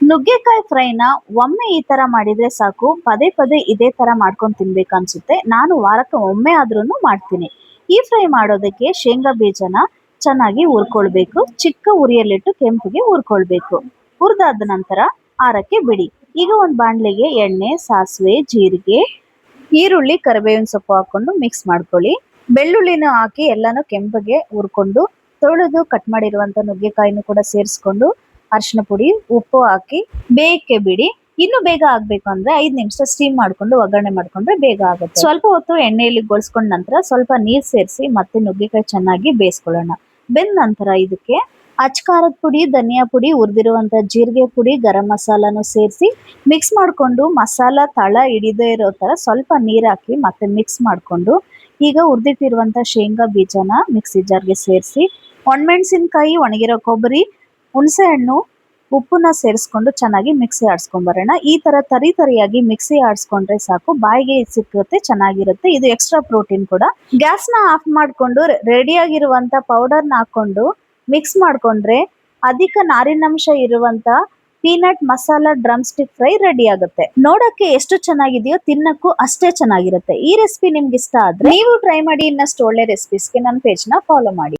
ನುಗ್ಗೆಕಾಯಿ ಫ್ರೈನ ಒಮ್ಮೆ ಈ ತರ ಮಾಡಿದ್ರೆ ಸಾಕು, ಪದೇ ಪದೇ ಇದೇ ತರ ಮಾಡ್ಕೊಂಡು ತಿನ್ಬೇಕು ಅನ್ಸುತ್ತೆ. ನಾನು ವಾರಕ್ಕೆ ಒಮ್ಮೆ ಆದ್ರೂ ಮಾಡ್ತೀನಿ. ಈ ಫ್ರೈ ಮಾಡೋದಕ್ಕೆ ಶೇಂಗಾ ಬೀಜನ ಚೆನ್ನಾಗಿ ಹುರ್ಕೊಳ್ಬೇಕು. ಚಿಕ್ಕ ಉರಿಯಲ್ಲಿಟ್ಟು ಕೆಂಪಗೆ ಹುರ್ಕೊಳ್ಬೇಕು. ಹುರಿದಾದ ನಂತರ ಆರಕ್ಕೆ ಬಿಡಿ. ಈಗ ಒಂದು ಬಾಣಲೆಗೆ ಎಣ್ಣೆ, ಸಾಸಿವೆ, ಜೀರಿಗೆ, ಈರುಳ್ಳಿ, ಕರಿಬೇವಿನ ಸೊಪ್ಪು ಹಾಕೊಂಡು ಮಿಕ್ಸ್ ಮಾಡ್ಕೊಳ್ಳಿ. ಬೆಳ್ಳುಳ್ಳಿನ ಹಾಕಿ ಎಲ್ಲಾನು ಕೆಂಪಗೆ ಹುರ್ಕೊಂಡು ತೊಳೆದು ಕಟ್ ಮಾಡಿರುವಂತ ನುಗ್ಗೆಕಾಯಿನೂ ಕೂಡ ಸೇರಿಸ್ಕೊಂಡು ಅರಿಶಿನ ಪುಡಿ, ಉಪ್ಪು ಹಾಕಿ ಬೇಯಕ್ಕೆ ಬಿಡಿ. ಇನ್ನು ಬೇಗ ಆಗ್ಬೇಕು ಅಂದ್ರೆ 5 ನಿಮಿಷ ಸ್ಟೀಮ್ ಮಾಡ್ಕೊಂಡು ಒಗ್ಗರಣೆ ಮಾಡ್ಕೊಂಡ್ರೆ ಬೇಗ ಆಗುತ್ತೆ. ಸ್ವಲ್ಪ ಹೊತ್ತು ಎಣ್ಣೆಯಲ್ಲಿ ಗೊಳ್ಸ್ಕೊಂಡ ನಂತರ ಸ್ವಲ್ಪ ನೀರ್ ಸೇರಿಸಿ ಮತ್ತೆ ನುಗ್ಗೆಕಾಯಿ ಚೆನ್ನಾಗಿ ಬೇಯಿಸ್ಕೊಳ್ಳೋಣ. ಬೆಂದ ನಂತರ ಇದಕ್ಕೆ ಅಚ್ಕಾರದ ಪುಡಿ, ಧನಿಯಾ ಪುಡಿ, ಹುರಿದಿರುವಂತ ಜೀರಿಗೆ ಪುಡಿ, ಗರಂ ಮಸಾಲಾನು ಸೇರಿಸಿ ಮಿಕ್ಸ್ ಮಾಡ್ಕೊಂಡು ಮಸಾಲಾ ತಳ ಹಿಡಿದೇ ಇರೋ ತರ ಸ್ವಲ್ಪ ನೀರ್ ಹಾಕಿ ಮತ್ತೆ ಮಿಕ್ಸ್ ಮಾಡ್ಕೊಂಡು ಈಗ ಹುರಿದಿಟ್ಟಿರುವಂತ ಶೇಂಗಾ ಬೀಜನ ಮಿಕ್ಸಿ ಜಾರ್ಗೆ ಸೇರಿಸಿ ಒಣಮೆಣಸಿನಕಾಯಿ, ಒಣಗಿರೋ ಕೊಬ್ಬರಿ, ಹುಣಸೆ ಹಣ್ಣು, ಉಪ್ಪನ್ನ ಸೇರಿಸ್ಕೊಂಡು ಚೆನ್ನಾಗಿ ಮಿಕ್ಸಿ ಆಡ್ಸ್ಕೊಂಡ್ ಈ ತರ ತರಿಯಾಗಿ ಮಿಕ್ಸಿ ಆಡ್ಸ್ಕೊಂಡ್ರೆ ಸಾಕು, ಬಾಯಿಗೆ ಸಿಕ್ಕುತ್ತೆ, ಚೆನ್ನಾಗಿರುತ್ತೆ. ಇದು ಎಕ್ಸ್ಟ್ರಾ ಪ್ರೋಟೀನ್ ಕೂಡ. ಗ್ಯಾಸ್ ನ ಆಫ್ ಮಾಡ್ಕೊಂಡು ರೆಡಿಯಾಗಿರುವಂತ ಪೌಡರ್ನ ಹಾಕೊಂಡು ಮಿಕ್ಸ್ ಮಾಡ್ಕೊಂಡ್ರೆ ಅಧಿಕ ನಾರಿನಂಶ ಇರುವಂತ peanut masala drum stick fry ready ಆಗುತ್ತೆ. ನೋಡಕ್ಕೆ ಎಷ್ಟು ಚೆನ್ನಾಗಿದೆಯೋ ತಿನ್ನಕ್ಕೂ ಅಷ್ಟೇ ಚೆನ್ನಾಗಿರುತ್ತೆ. ಈ ರೆಸಿಪಿ ನಿಮ್ಗೆ ಇಷ್ಟ ಆದ್ರೆ ನೀವು ಟ್ರೈ ಮಾಡಿ. ಇನ್ನಷ್ಟು ಒಳ್ಳೆ ರೆಸಿಪೀಸ್ಗೆ ನನ್ನ ಪೇಜ್ ನ ಫಾಲೋ ಮಾಡಿ.